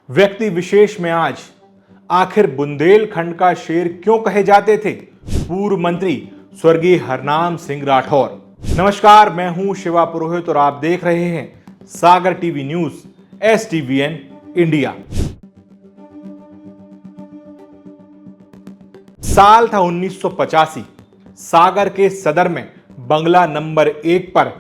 व्यक्ति विशेष में आज आखिर बुंदेलखंड का शेर क्यों कहे जाते थे पूर्व मंत्री स्वर्गीय हरनाम सिंह राठौर। नमस्कार, मैं हूं शिवा पुरोहित और आप देख रहे हैं सागर टीवी न्यूज STVN इंडिया। साल था 1985। सागर के सदर में बंगला नंबर 1 पर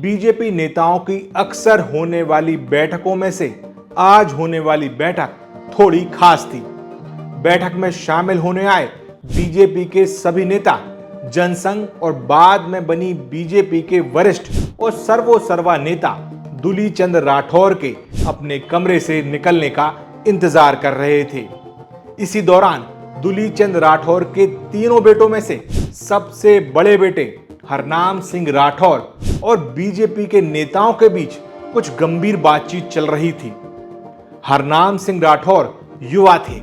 बीजेपी नेताओं की अक्सर होने वाली बैठकों में से आज होने वाली बैठक थोड़ी खास थी। बैठक में शामिल होने आए बीजेपी के सभी नेता, जनसंघ और बाद में बनी बीजेपी के वरिष्ठ और सर्वा नेता दुलीचंद राठौर के अपने कमरे से निकलने का इंतजार कर रहे थे। इसी दौरान दुलीचंद राठौर के तीनों बेटों में से सबसे बड़े बेटे हरनाम सिंह राठौर और बीजेपी के नेताओं के बीच कुछ गंभीर बातचीत चल रही थी। हरनाम सिंह राठौर युवा थे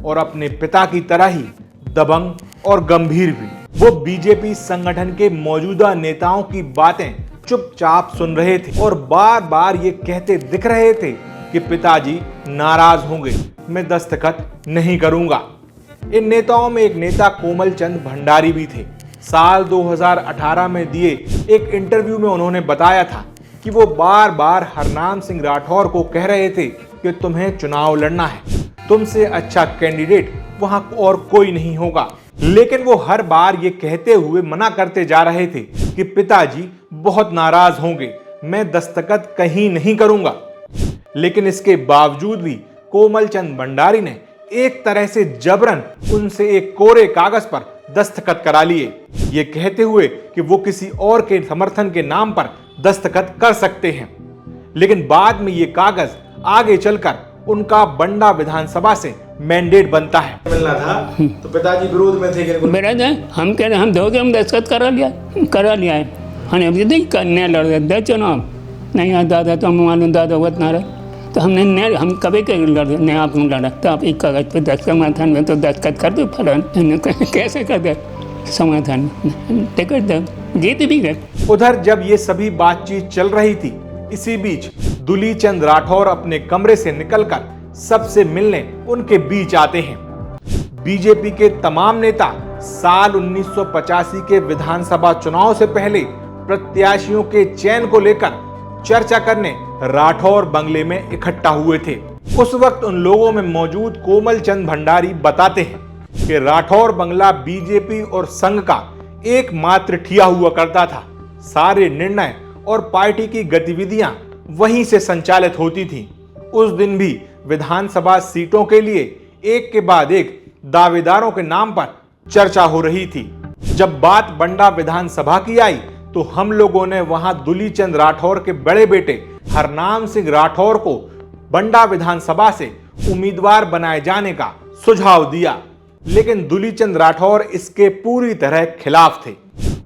और अपने पिता की तरह ही दबंग और गंभीर भी। वो बीजेपी संगठन के मौजूदा नेताओं की बातें चुपचाप सुन रहे थे और बार बार ये कहते दिख रहे थे कि पिताजी नाराज होंगे, मैं दस्तखत नहीं करूंगा। इन नेताओं में एक नेता कोमल चंद भंडारी भी थे। साल 2018 में दिए एक इंटरव्यू में उन्होंने बताया था कि वो बार बार हरनाम सिंह राठौर को कह रहे थे कि तुम्हें चुनाव लड़ना है, तुमसे अच्छा कैंडिडेट वहां और कोई नहीं होगा। लेकिन वो हर बार ये कहते हुए मना करते जा रहे थे कि पिताजी बहुत नाराज होंगे, मैं दस्तखत कहीं नहीं करूंगा। लेकिन इसके बावजूद भी कोमल चंद भंडारी ने एक तरह से जबरन उनसे एक कोरे कागज पर दस्तखत करा लिए, ये कहते हुए कि वो किसी और के समर्थन के नाम पर दस्तखत कर सकते हैं। लेकिन बाद में ये कागज आगे चलकर उनका बंडा विधानसभा से मैंडेट बनता है। मिलना था तो पिताजी विरोध में थे। मेरा हम कह रहे हम दोगे, हम दस्तखत करा लिया है। हमने नहीं करने लड़ दे चुनाव नहीं आता था तो हम मालूम दादा वत ना रहे तो हमने नहीं, हम कभी कहीं लड़े नहीं, आप लड़ा तो आप एक कागज पे समाधान में तो दस्तखत कर दो फलान कैसे कर दे समाधान टिकट दो जीत भी गए। उधर जब ये सभी बातचीत चल रही थी, इसी बीच दुलीचंद राठौर अपने कमरे से निकलकर सबसे मिलने उनके बीच आते हैं। बीजेपी के तमाम नेता साल 1985 के विधानसभा चुनाव से पहले प्रत्याशियों के चयन को लेकर चर्चा करने राठौर बंगले में इकट्ठा हुए थे। उस वक्त उन लोगों में मौजूद कोमल चंद भंडारी बताते हैं कि राठौर बंगला बीजेपी और संघ का एकमात्र ठिया हुआ करता था। सारे निर्णय और पार्टी की गतिविधियां वहीं से संचालित होती थी। उस दिन भी विधानसभा सीटों के लिए एक के बाद एक दावेदारों के नाम पर चर्चा हो रही थी। जब बात बंडा विधानसभा की आई तो हम लोगों ने वहां दुलीचंद राठौर के बड़े बेटे हरनाम सिंह राठौर को बंडा विधानसभा से उम्मीदवार बनाए जाने का सुझाव दिया। लेकिन दुलीचंद राठौर इसके पूरी तरह खिलाफ थे।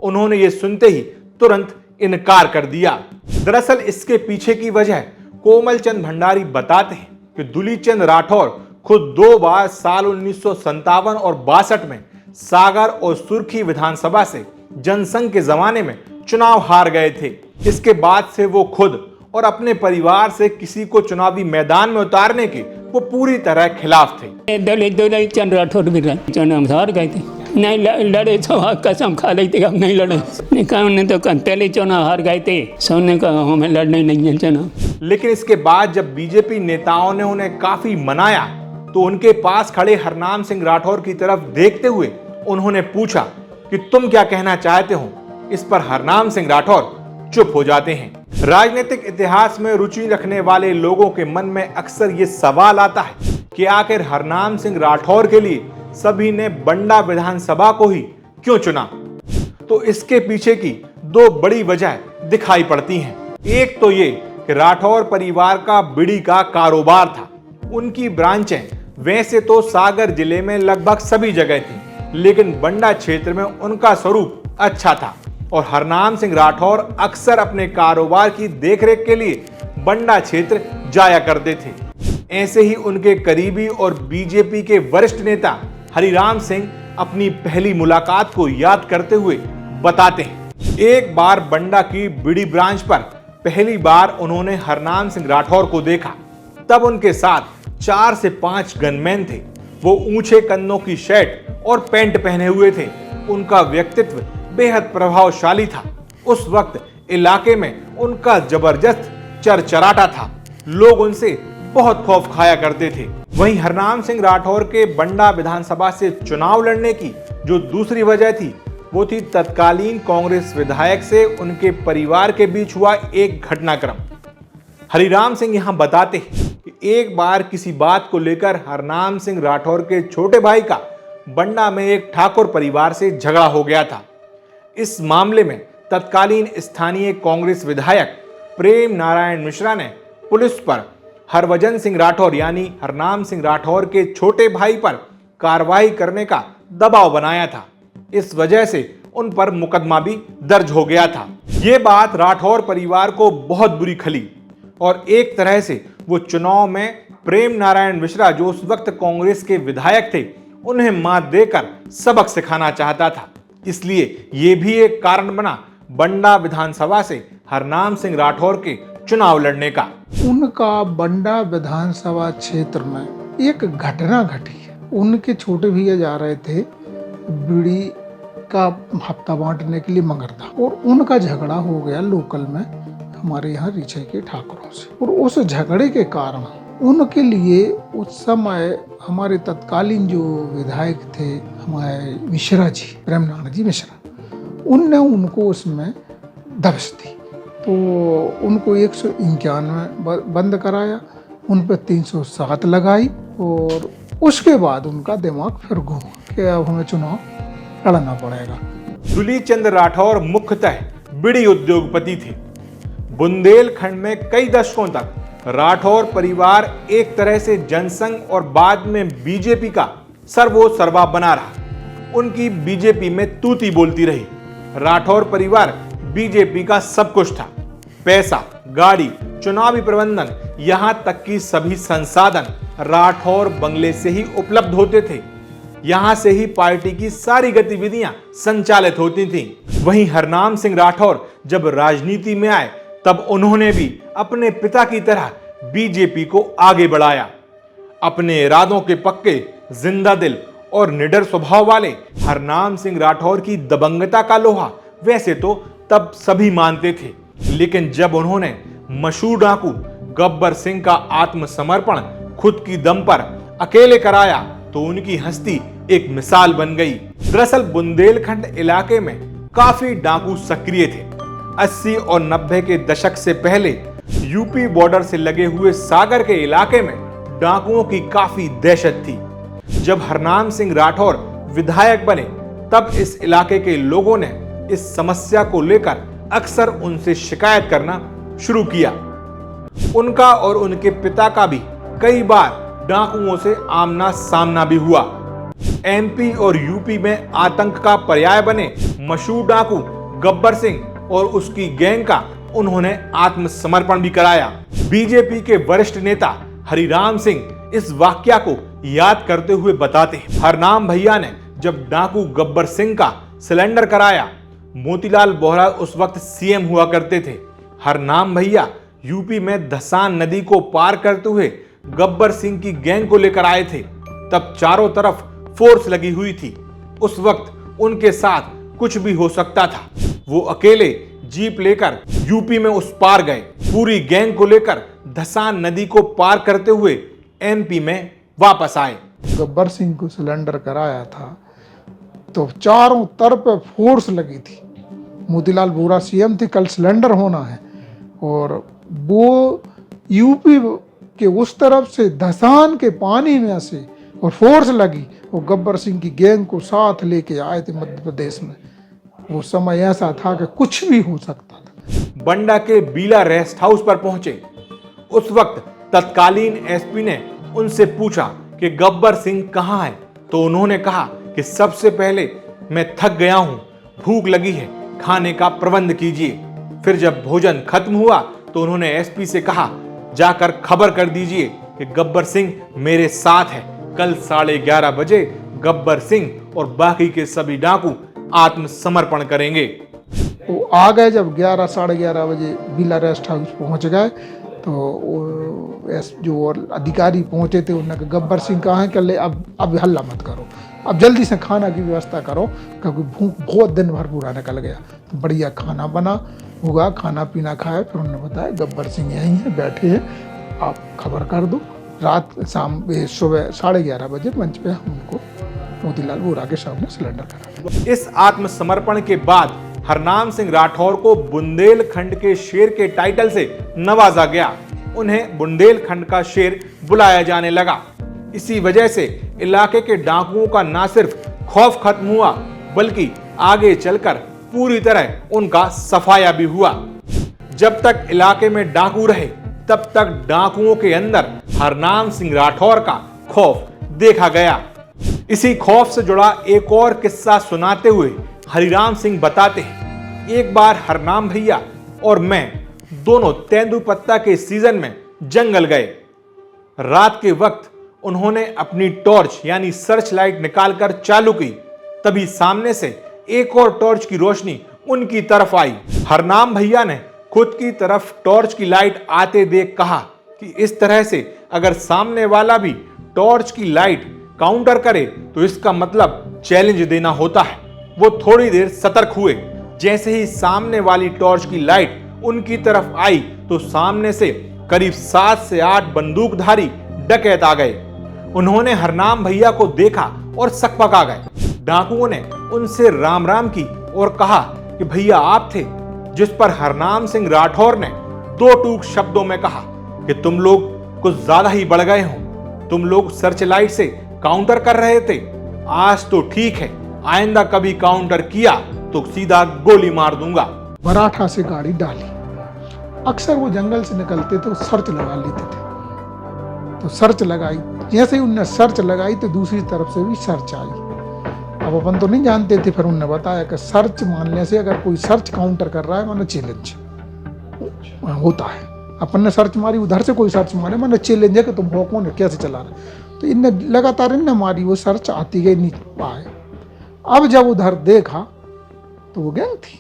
उन्होंने ये सुनते ही तुरंत इनकार कर दिया। दरअसल इसके पीछे की वजह कोमल चंद भंडारी बताते हैं कि दुलीचंद राठौर खुद 2 बार साल 1957 और 62 में सागर और सुर्खी विधानसभा से जनसंघ के जमाने में चुनाव हार गए थे। इसके बाद से वो खुद और अपने परिवार से किसी को चुनावी मैदान में उतारने के वो पूरी तरह खिलाफ थे। दुलीचंद राठौर भी चुनाव हार गए थे, नहीं लड़े तो कसम खा ली थी हम नहीं लड़े। उन्होंने तो पहले चुनाव हार गए थे, सोने का हमें लड़ने नहीं है चुनाव। लेकिन इसके बाद जब बीजेपी नेताओं ने उन्हें काफी मनाया तो उनके पास खड़े हरनाम सिंह राठौर की तरफ देखते हुए उन्होंने पूछा कि तुम क्या कहना चाहते हो। इस पर हरनाम सिंह राठौर चुप हो जाते हैं। राजनीतिक इतिहास में रुचि रखने वाले लोगों के मन में अक्सर ये सवाल आता है कि आखिर हरनाम सिंह राठौर के लिए सभी ने बंडा विधानसभा को ही क्यों चुना। तो इसके पीछे की 2 बड़ी वजह दिखाई पड़ती हैं। एक तो ये कि राठौर परिवार का बीड़ी का कारोबार था। उनकी ब्रांचें वैसे तो सागर जिले में लगभग सभी जगह थी, लेकिन बंडा क्षेत्र में उनका स्वरूप अच्छा था और हरनाम सिंह राठौर अक्सर अपने कारोबार की देखरेख के लिए बंडा क्षेत्र जाया करते थे। ऐसे ही उनके करीबी और बीजेपी के वरिष्ठ नेता हरिराम सिंह अपनी पहली मुलाकात को याद करते हुए बताते हैं, एक बार बंडा की बीड़ी ब्रांच पर पहली बार उन्होंने हरनाम सिंह राठौर को देखा। तब उनके साथ 4 से 5 गनमैन थे। वो ऊंचे कन्नों की शर्ट और पैंट पहने हुए थे। उनका व्यक्तित्व बेहद प्रभावशाली था। उस वक्त इलाके में उनका जबरदस्त चरचराटा था। लोग उनसे बहुत खौफ खाया करते थे। वहीं हरनाम सिंह राठौर के बंडा विधानसभा से चुनाव लड़ने की जो दूसरी वजह थी, वो थी तत्कालीन कांग्रेस विधायक से उनके परिवार के बीच हुआ एक घटनाक्रम। हरिराम सिंह यहां बताते हैं कि एक बार किसी बात को लेकर हरनाम सिंह राठौर के छोटे भाई का बंडा में एक ठाकुर परिवार से झगड़ा हो गया था। इस मामले में तत्कालीन स्थानीय कांग्रेस विधायक प्रेम नारायण मिश्रा ने पुलिस पर हरभजन सिंह राठौर यानी हरनाम सिंह राठौर के छोटे भाई पर कार्रवाई करने का दबाव बनाया था। इस वजह से उन पर मुकदमा भी दर्ज हो गया था। ये बात राठौर परिवार को बहुत बुरी खली और एक तरह से वो चुनाव में प्रेम नारायण मिश्रा जो उस वक्त कांग्रेस के विधायक थे, उन्हें मात देकर सबक सिखाना चाहता था। इसलिए ये भी एक कारण बना बंडा विधानसभा से हरनाम सिंह राठौर के चुनाव लड़ने का। उनका बंडा विधानसभा क्षेत्र में एक घटना घटी है। उनके छोटे भैया जा रहे थे बीड़ी का हफ्ता बांटने के लिए मगरदा, और उनका झगड़ा हो गया लोकल में हमारे यहाँ रीछे के ठाकुरों से। और उस झगड़े के कारण उनके लिए उस समय हमारे तत्कालीन जो विधायक थे हमारे मिश्रा जी, प्रेम नारायण जी मिश्रा, उनने उनको उसमें दबिश दी। तो उनको 191 बंद कराया, उन पर 307 लगाई और उसके बाद उनका दिमाग फिर घूमा कि अब हमें चुनाव लड़ना पड़ेगा। दुलीचंद राठौर मुख्यतः बीड़ी उद्योगपति थे। बुंदेलखंड में कई दशकों तक राठौर परिवार एक तरह से जनसंघ और बाद में बीजेपी का सर्वोसर्वा बना रहा। उनकी बीजेपी में तूती बोलती रही। राठौर परिवार बीजेपी का सब कुछ था। पैसा, गाड़ी, चुनावी प्रबंधन, यहां तक कि सभी संसाधन राठौर बंगले से ही उपलब्ध होते थे। यहां से ही पार्टी की सारी गतिविधियां संचालित होती थीं। वहीं हरनाम सिंह राठौर जब राजनीति में आए तब उन्होंने भी अपने पिता की तरह बीजेपी को आगे बढ़ाया। अपने इरादों के पक्के, जिंदा दिल और निडर स्वभाव वाले हरनाम सिंह राठौर की दबंगता का लोहा वैसे तो तब सभी मानते थे, लेकिन जब उन्होंने मशहूर डाकू गब्बर सिंह का आत्मसमर्पण खुद की दम पर अकेले कराया तो उनकी हस्ती एक मिसाल बन गई। दरअसल बुंदेलखंड इलाके में काफी डाकू सक्रिय थे। 80 और 90 के दशक से पहले यूपी बॉर्डर से लगे हुए सागर के इलाके में डाकुओं की काफी दहशत थी। जब हरनाम सिंह राठौर विधायक बने तब इस इलाके के लोगों ने इस समस्या को लेकर अक्सर उनसे शिकायत करना शुरू किया। उनका और उनके पिता का भी कई बार डाकुओं से आमना सामना भी हुआ। एमपी और यूपी में आतंक का पर्याय बने मशहूर डाकू गब्बर सिंह और उसकी गैंग का उन्होंने आत्मसमर्पण भी कराया। बीजेपी के वरिष्ठ नेता हरिराम सिंह इस वाकया को याद करते हुए बताते हैं, हरनाम भैया ने जब डाकू गब्बर सिंह का सिलेंडर कराया, मोतीलाल बोहरा उस वक्त सीएम हुआ करते थे। हरनाम भैया यूपी में धसान नदी को पार करते हुए गब्बर सिंह की गैंग को लेकर आए थे। तब चारों तरफ फोर्स लगी हुई थी। उस वक्त उनके साथ कुछ भी हो सकता था। वो अकेले जीप लेकर यूपी में उस पार गए, पूरी गैंग को लेकर धसान नदी को पार करते हुए एमपी में वापस आए। गब्बर सिंह को सिलेंडर कराया था तो चारों तरफ फोर्स लगी थी। मोतीलाल वोरा सीएम थे, कल सिलेंडर होना है, और वो यूपी के उस तरफ से धसान के पानी में से और फोर्स लगी और गब्बर सिंह की गैंग को साथ लेके आए थे मध्य प्रदेश में। वो समय ऐसा था कि कुछ भी हो सकता था। बंडा के बीला रेस्ट हाउस पर पहुंचे। उस वक्त तत्कालीन एसपी ने उनसे पूछा कि गब्बर सिंह कहाँ है, तो उन्होंने कहा कि सबसे पहले मैं थक गया हूं, भूख लगी है, खाने का प्रबंध कीजिए। फिर जब भोजन खत्म हुआ तो उन्होंने एसपी से कहा, जाकर खबर कर दीजिए कि गब्बर सिंह मेरे साथ है। कल 11:30 बजे गब्बर सिंह और बाकी के सभी डाकू आत्मसमर्पण करेंगे। वो आ गए। जब 11 साढ़े 11 बजे बीला रेस्ट हाउस पहुंच गए तो जो और अधिकारी पहुंचे थे उन्होंने कहा गब्बर सिंह कहाँ हैं, कल अब हल्ला मत करो, अब जल्दी से खाना की व्यवस्था करो क्योंकि भूख बहुत दिन भर पूरा निकल गया। तो बढ़िया खाना बना होगा, खाना पीना खाया, फिर उन्होंने बताया गब्बर सिंह यहीं हैं, बैठे हैं, आप खबर कर दो। रात सुबह 11:30 बजे मंच पे हम उनको मोतीलाल वोरा के सामने सिलेंडर करा। इस आत्मसमर्पण के बाद हरनाम सिंह राठौर को बुंदेलखंड के शेर के टाइटल से नवाजा गया। उन्हें बुंदेलखंड का शेर बुलाया जाने लगा। इसी वजह से इलाके के डाकुओं का न सिर्फ खौफ खत्म हुआ बल्कि आगे चलकर पूरी तरह उनका सफाया भी हुआ। जब तक इलाके में डाकू रहे तब तक डाकुओं के अंदर हरनाम सिंह राठौर का खौफ देखा गया। इसी खौफ से जुड़ा एक और किस्सा सुनाते हुए हरिराम सिंह बताते हैं, एक बार हरनाम भैया और मैं दोनों तेंदुपत्ता के सीजन में जंगल गए। रात के वक्त उन्होंने अपनी टॉर्च यानी सर्च लाइट निकालकर चालू की, तभी सामने से एक और टॉर्च की रोशनी उनकी तरफ आई। हरनाम भैया ने खुद की तरफ टॉर्च की लाइट आते देख कहा कि इस तरह से अगर सामने वाला भी टॉर्च की लाइट काउंटर करे तो इसका मतलब चैलेंज देना होता है। वो थोड़ी देर सतर्क हुए। जैसे ही सामने वाली टॉर्च की लाइट उनकी तरफ आई तो सामने से करीब 7 से 8 बंदूकधारी डकैत आ गए। उन्होंने हरनाम भैया को देखा और सकपका गए। डाकुओं ने उनसे राम राम की और कहा कि भैया आप थे, जिस पर हरनाम सिंह राठौर ने 2 टूक शब्दों में कहा कि तुम लोग कुछ ज्यादा ही बढ़ गए हो, तुम लोग सर्च लाइट से काउंटर कर रहे थे, आज तो ठीक है, आइंदा कभी काउंटर किया तो सीधा गोली मार दूंगा। मराठा से गाड़ी डाली। अक्सर वो जंगल से निकलते थे, सर्च लगा लेते थे, तो सर्च लगाई। जैसे ही उनने सर्च लगाई तो दूसरी तरफ से भी सर्च आई। अब अपन तो नहीं जानते थे, फिर उन्होंने बताया कि सर्च मानने से अगर कोई सर्च काउंटर कर रहा है माने चैलेंज होता है। अपन ने सर्च मारी, उधर से कोई सर्च मारे माने चैलेंज है कि तुम हो कौन है, कैसे चला रहे। तो इनने लगातार इनने मारी, वो सर्च आती गई, नहीं पाए। अब जब उधर देखा तो वो गैंग थी।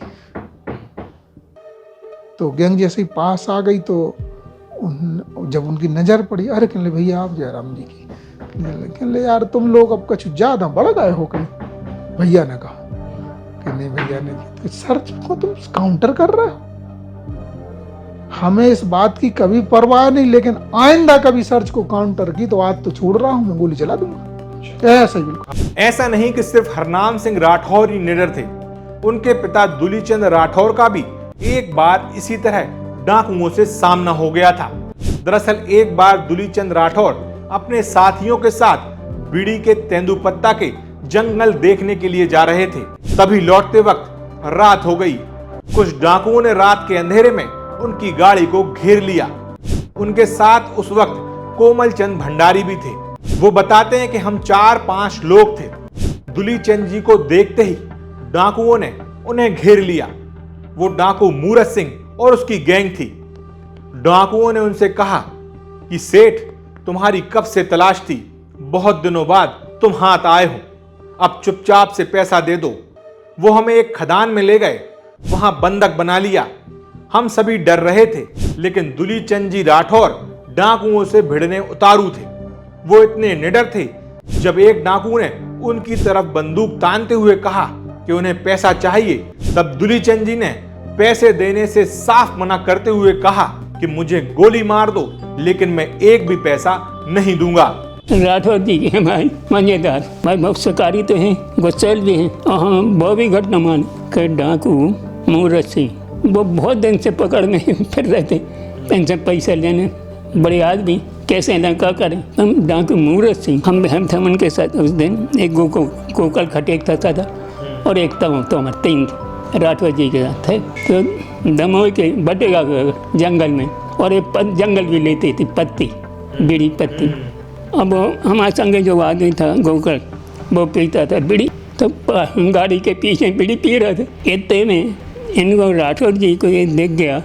तो गैंग जैसे ही पास आ गई तो जब उनकी नजर पड़ी, अरे कहने भैया आप जयराम जी की, कहने यार तुम लोग अब कुछ ज्यादा बढ़ गए हो कहीं। भैया ने कहा कि नहीं, भैया ने तो सर्च को तुम काउंटर कर रहे हो, हमें इस बात की कभी परवाह नहीं, लेकिन आइंदा कभी सर्च को काउंटर की तो आज तो छोड़ रहा हूं, मैं गोली चला दूंगा। ऐसा ही बिल्कुल। ऐसा नहीं कि सिर्फ हरनाम सिंह राठौर ही निडर थे, उनके पिता दुलीचंद राठौर का भी एक बार इसी तरह डाकुओं से सामना हो गया था। दरअसल एक बार दुलीचंद राठौर अपने साथियों के साथ बीड़ी के तेंदुपत्ता के जंगल देखने के लिए जा रहे थे। तभी लौटते वक्त रात हो गई। कुछ डाकुओं ने रात के अंधेरे में उनकी गाड़ी को घेर लिया। उनके साथ उस वक्त कोमल चंद भंडारी भी थे। वो बताते हैं कि हम 4-5 लोग थे। दुलीचंद जी को देखते ही डाकुओं ने उन्हें घेर लिया। वो डाकू मूरत सिंह और उसकी गैंग थी। डाकुओं ने उनसे कहा कि सेठ तुम्हारी कब से तलाश थी, बहुत दिनों बाद तुम हाथ आए हो, अब चुपचाप से पैसा दे दो। वो हमें एक खदान में ले गए, वहां बंधक बना लिया। हम सभी डर रहे थे, लेकिन दुलीचंद जी राठौर डाकुओं से भिड़ने उतारू थे। वो इतने निडर थे, जब एक डाकू ने उनकी तरफ बंदूक तानते हुए कहा कि उन्हें पैसा चाहिए, तब दुलीचंद जी ने पैसे देने से साफ मना करते हुए कहा कि मुझे गोली मार दो, लेकिन मैं एक भी पैसा नहीं दूंगा। राठौर जी के हमारे मजेदार भाई बहुत शिकारी तो हैं, गुस्सेल भी हैं, और हम वो भी घटना मान के डाकू मूरत सिंह वो बहुत दिन से पकड़ में फिर रहे थे, पेंशन पैसा लेने। बड़े आदमी कैसे लंका करें। हम डाकू मूरत सिंह हम थे उनके साथ। उस दिन एक गोकल खटेक था और एक तो 3 राठौर जी के साथ थे। तो दमोह के बटेगा जंगल में, और एक जंगल भी लेती थी पत्ती, बीड़ी पत्ती। अब हमारे संगे जो आदमी था गोकल, वो पीता था बीड़ी, तो गाड़ी के पीछे बीड़ी पी रहे थे। इतने में इनको राठौर जी को ये दिख गया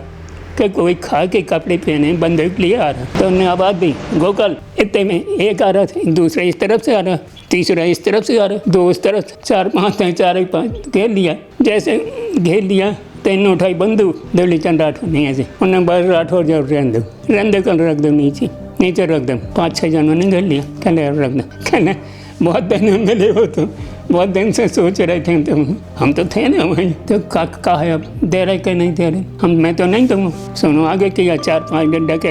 कि कोई खा के कपड़े पहने बंदूक लिए आ रहा। तो उन्होंने आवाज़ दी गोकल। इतने में एक आ रहा था, दूसरा इस तरफ से आ रहा, तीसरा इस तरफ से आ रहा, 2 उस तरफ, 4-5 थे, 4-5 घेर लिया। जैसे घेर लिया तो इन्होंने उठाई बंदूक, दुलीचंद राठौर नहीं ऐसे उन्होंने बस राठौर जो रन दो कर रख दो नीचे। नीचे रख दे। 5-6 जनों ने घेर लिया, कहले रख दे। कहले बहुत दिन मिले हो तो बहुत दिन से सोच रहे थे, तो हम तो थे ना वहीं, तो का है अब दे रहे कि नहीं दे रहे, मैं तो नहीं दूँगा। सुनो आगे किया, 4-5 गड्ढा के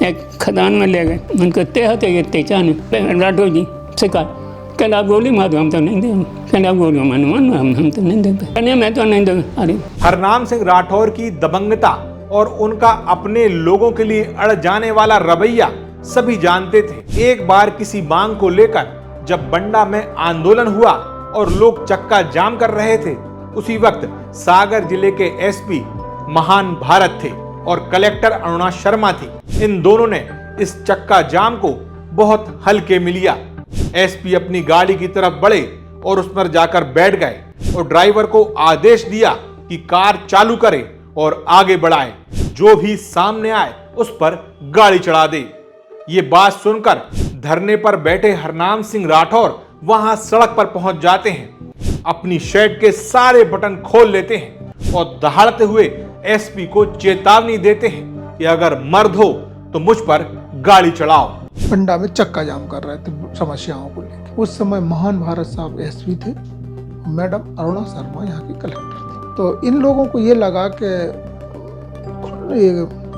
एक खदान में ले गए, उनको ते ये तेचा ने राठौर जी शिकार, कहला आप गोली मार दो, हम तो नहीं देंगे। कहला आप गोली मानो हम तो नहीं देते, कहने मैं तो नहीं दूँगा। अरे हरनाम सिंह राठौर की दबंगता और उनका अपने लोगों के लिए अड़ जाने वाला रवैया सभी जानते थे। एक बार किसी मांग को लेकर जब बंडा में आंदोलन हुआ और लोग चक्का जाम कर रहे थे, उसी वक्त सागर जिले के एसपी महान भारत थे और कलेक्टर अरुणा शर्मा थी। इन दोनों ने इस चक्का जाम को बहुत हल्के में लिया। एसपी अपनी गाड़ी की तरफ बढ़े और उस पर जाकर बैठ गए और ड्राइवर को आदेश दिया कि कार चालू करे और आगे बढ़ाए, जो भी सामने आए उस पर गाड़ी चढ़ा दे। ये बात सुनकर धरने पर बैठे हरनाम सिंह राठौर वहां सड़क पर पहुंच जाते हैं, अपनी शर्ट के सारे बटन खोल लेते हैं और दहाड़ते हुए एसपी को चेतावनी देते हैं कि अगर मर्द हो तो मुझ पर गाड़ी चढ़ाओ। बंडा में चक्का जाम कर रहे थे समस्याओं को लेकर। उस समय महान भारत साहब एसपी थे, मैडम अरुणा शर्मा यहाँ की कलेक्टर थी। तो इन लोगों को ये लगा कि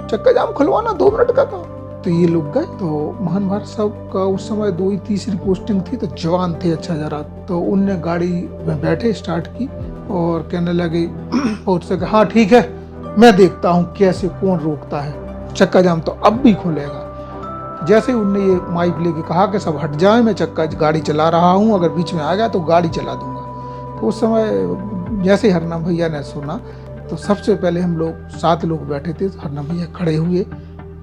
चक्का जाम खुलवाना 2 मिनट का काम, तो ये लोग गए। तो महान भारत साहब का उस समय 2 तीसरी पोस्टिंग थी, तो जवान थे अच्छा जरा, तो उनने गाड़ी में बैठे स्टार्ट की और कहने लगे और से हाँ ठीक है, मैं देखता हूँ कैसे कौन रोकता है, चक्का जाम तो अब भी खुलेगा। जैसे उनने ये माइक लेके कहा कि सब हट जाए, मैं चक्का गाड़ी चला रहा हूँ, अगर बीच में आ गया तो गाड़ी चला दूंगा। तो उस समय जैसे हरनाम भैया ने सुना, तो सबसे पहले हम लोग 7 लोग बैठे थे, हरनाम भैया खड़े हुए,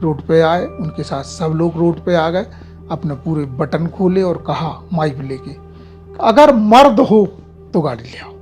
रोड पे आए, उनके साथ सब लोग रोड पे आ गए, अपने पूरे बटन खोले और कहा माइक लेके, अगर मर्द हो तो गाड़ी ले आओ,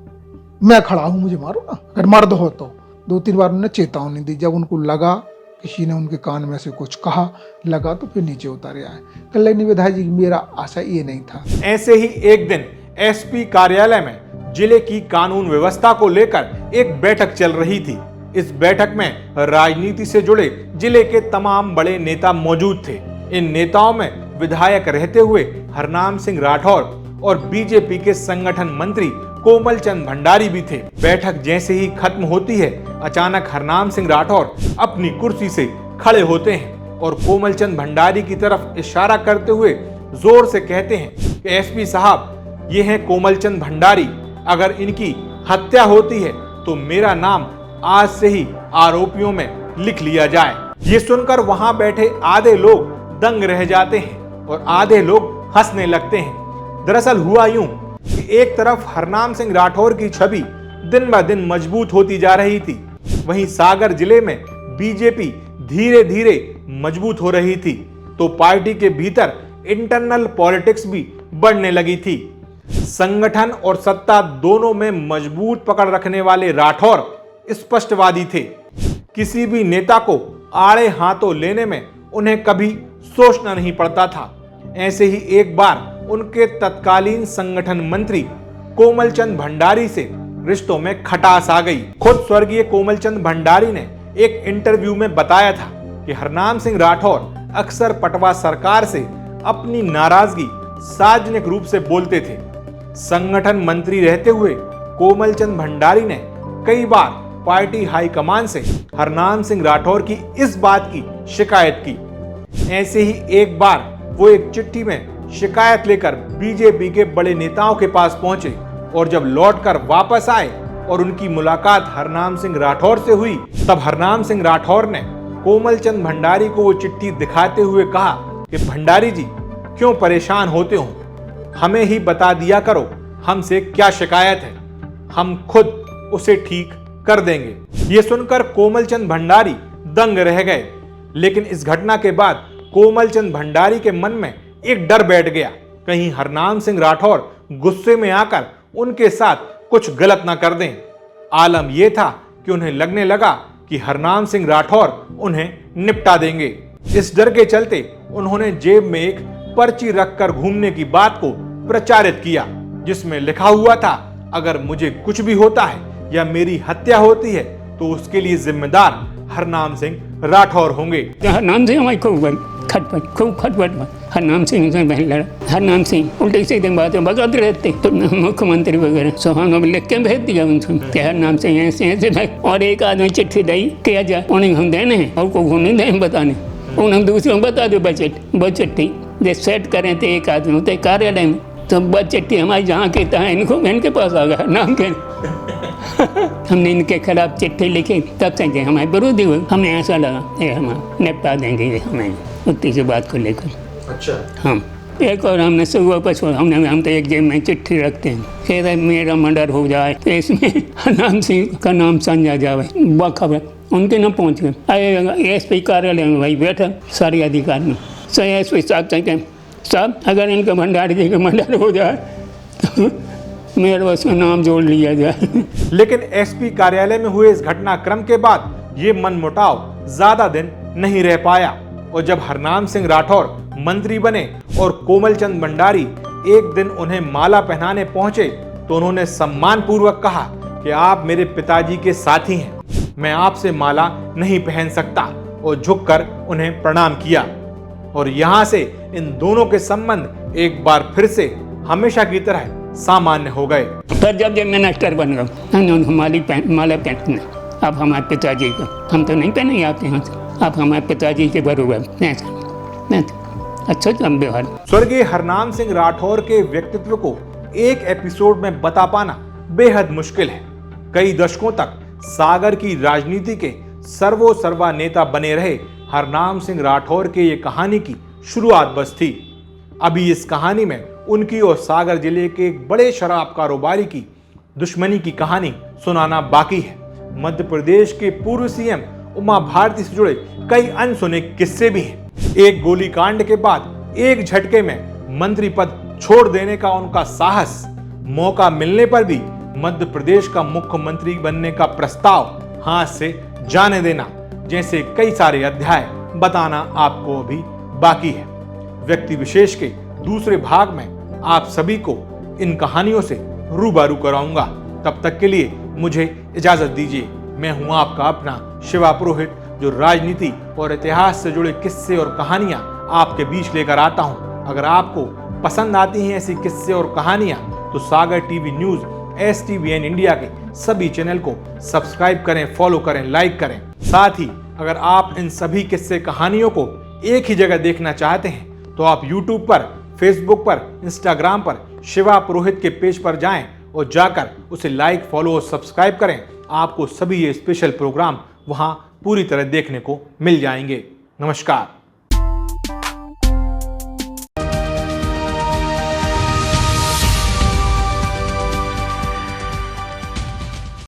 मैं खड़ा हूँ, मुझे मारो ना, अगर मर्द हो तो। 2-3 बार उन्होंने चेतावनी दी। जब उनको लगा किसी ने उनके कान में से कुछ कहा लगा, तो फिर नीचे उतारे आए। कल्याणी विधायक जी, मेरा आशा ये नहीं था। ऐसे ही एक दिन एसपी कार्यालय में जिले की कानून व्यवस्था को लेकर एक बैठक चल रही थी। इस बैठक में राजनीति से जुड़े जिले के तमाम बड़े नेता मौजूद थे। इन नेताओं में विधायक रहते हुए हरनाम सिंह राठौर और बीजेपी के संगठन मंत्री कोमल चंद भंडारी भी थे। बैठक जैसे ही खत्म होती है, अचानक हरनाम सिंह राठौर अपनी कुर्सी से खड़े होते हैं और कोमल चंद भंडारी की तरफ इशारा करते हुए जोर से कहते हैं कि एसपी साहब, ये हैं कोमल चंद भंडारी, अगर इनकी हत्या होती है तो मेरा नाम आज से ही आरोपियों में लिख लिया जाए। ये सुनकर वहां बैठे आधे लोग दंग रह जाते हैं और आधे लोग हंसने लगते हैं। दरअसल हुआ यूं कि एक तरफ हरनाम सिंह राठौर की छवि दिन ब दिन मजबूत होती जा रही थी, वहीं सागर जिले में बीजेपी धीरे धीरे मजबूत हो रही थी, तो पार्टी के भीतर इंटरनल पॉलिटिक्स भी बढ़ने लगी थी। संगठन और सत्ता दोनों में मजबूत पकड़ रखने वाले राठौर स्पष्टवादी थे। किसी भी नेता को आड़े हाथों लेने में उन्हें कभी सोचना नहीं पड़ता था। ऐसे ही एक बार उनके तत्कालीन संगठन मंत्री कोमल चंद भंडारी से रिश्तों में खटास आ गई। खुद स्वर्गीय कोमल चंद भंडारी ने एक इंटरव्यू में बताया था कि हरनाम सिंह राठौर अक्सर पटवा सरकार से अपनी नाराजगी सार्वजनिक रूप से बोलते थे। संगठन मंत्री रहते हुए कोमल चंद भंडारी ने कई बार पार्टी हाईकमान से हरनाम सिंह राठौर की इस बात की शिकायत की। ऐसे ही एक बार वो एक चिट्ठी में शिकायत लेकर बीजेपी के बड़े नेताओं के पास पहुंचे और जब लौटकर वापस आए और उनकी मुलाकात हरनाम सिंह राठौर से हुई, तब हरनाम सिंह राठौर ने कोमल चंद भंडारी को वो चिट्ठी दिखाते हुए कहा कि भंडारी जी, क्यों परेशान होते हो, हमें ही बता दिया करो हमसे क्या शिकायत है, हम खुद उसे ठीक कर देंगे। ये सुनकर कोमल चंद भंडारी दंग रह गए। लेकिन इस घटना के बाद कोमल चंद भंडारी के मन में एक डर बैठ गया, कहीं हरनाम सिंह राठौर गुस्से में आकर उनके साथ कुछ गलत ना कर दें। आलम यह था कि उन्हें लगने लगा कि हरनाम सिंह राठौर उन्हें निपटा देंगे। इस डर के चलते उन्होंने जेब में एक पर्ची रखकर घूमने की बात को प्रचारित किया, जिसमें लिखा हुआ था, अगर मुझे कुछ भी होता है या मेरी हत्या होती है तो उसके लिए जिम्मेदार हरनाम सिंह राठौर होंगे। हरनाम सिंह हमारी खूब खटपट, खूब खटपट। हरनाम सिंह से पहले लड़ा। हरनाम सिंह उल्टी सीधी बातें बकते रहते, तो मुख्यमंत्री वगैरह सोहानो लिख के भेज दिया उनसे कि हरनाम सिंह ऐसे ऐसे भाई। और एक आदमी चिट्ठी दी किया जाए, उन्हें हम देने हैं और को नहीं दें बताने, उन्हें दूसरों को बता दो बजट वो चिट्ठी जो सेट करें थे एक आदमी होते कार्यालय में, तो बस चिट्ठी हमारी जहाँ के तहाँ इनके पास आ गया नाम के। हमने इनके खिलाफ चिट्ठी लिखी, तब से कि हमारे विरोधी हुए। हमें ऐसा लगा ये हम निपटा देंगे ये हमें उतनी सी बात को लेकर। अच्छा। हम एक और हमने सुबह पर हम तो एक जेब में चिट्ठी रखते हैं, फिर मेरा मर्डर हो जाए तो इसमें हरनाम सिंह का नाम संजा जावे, वह खबर उनके न पहुँच गए। एसपी कार्यालय में भाई बैठा सारे अधिकारी, सो एसपी साहब से साहब अगर इनका भंडारी जी का मर्डर हो जाए तो मेरे उसमें नाम जोड़ लिया जाए। लेकिन एसपी कार्यालय में हुए इस घटनाक्रम के बाद ये मनमुटाव ज्यादा दिन नहीं रह पाया और जब हरनाम सिंह राठौर मंत्री बने और कोमल चंद भंडारी एक दिन उन्हें माला पहनाने पहुंचे तो उन्होंने सम्मान पूर्वक कहा कि आप मेरे पिताजी के साथी हैं, मैं आपसे माला नहीं पहन सकता, और झुककर उन्हें प्रणाम किया। और यहाँ से इन दोनों के संबंध एक बार फिर से हमेशा की तरह सामान्य हो गए। फिर जब मिनिस्टर बन गए माला पहनने, अब हमारे पिताजी को हम तो नहीं पहने आपके यहाँ से, अब हमारे पिताजी के बरूबर अच्छा व्यवहार। स्वर्गीय हरनाम सिंह राठौर के व्यक्तित्व को एक एपिसोड में बता पाना बेहद मुश्किल है। कई दशकों तक सागर की राजनीति के सर्वा नेता बने रहे हरनाम सिंह राठौर के ये कहानी की शुरुआत बस थी। अभी इस कहानी में उनकी और सागर जिले के एक बड़े शराब कारोबारी की दुश्मनी की कहानी सुनाना बाकी है। मध्य प्रदेश के पूर्व सीएम उमा भारती से जुड़े कई अनसुने किस्से भी हैं। एक गोलीकांड के बाद एक झटके में मंत्री पद छोड़ देने का उनका साहस, मौका मिलने पर भी मध्य प्रदेश का मुख्यमंत्री बनने का प्रस्ताव हाथ से जाने देना, जैसे कई सारे अध्याय बताना आपको अभी बाकी है। व्यक्ति विशेष के दूसरे भाग में आप सभी को इन कहानियों से रूबरू कराऊंगा। तब तक के लिए मुझे इजाजत दीजिए। मैं हूं आपका अपना शिवा पुरोहित, जो राजनीति और इतिहास से जुड़े किस्से और कहानियां आपके बीच लेकर आता हूं। अगर आपको पसंद आती हैं ऐसी किस्से और कहानियां तो सागर टीवी न्यूज STVN इंडिया के सभी चैनल को सब्सक्राइब करें, फॉलो करें, लाइक करें। साथ ही अगर आप इन सभी किस्से कहानियों को एक ही जगह देखना चाहते हैं तो आप YouTube पर, Facebook पर, Instagram पर शिवा पुरोहित के पेज पर जाएं और जाकर उसे लाइक, फॉलो और सब्सक्राइब करें। आपको सभी ये स्पेशल प्रोग्राम वहां पूरी तरह देखने को मिल जाएंगे। नमस्कार।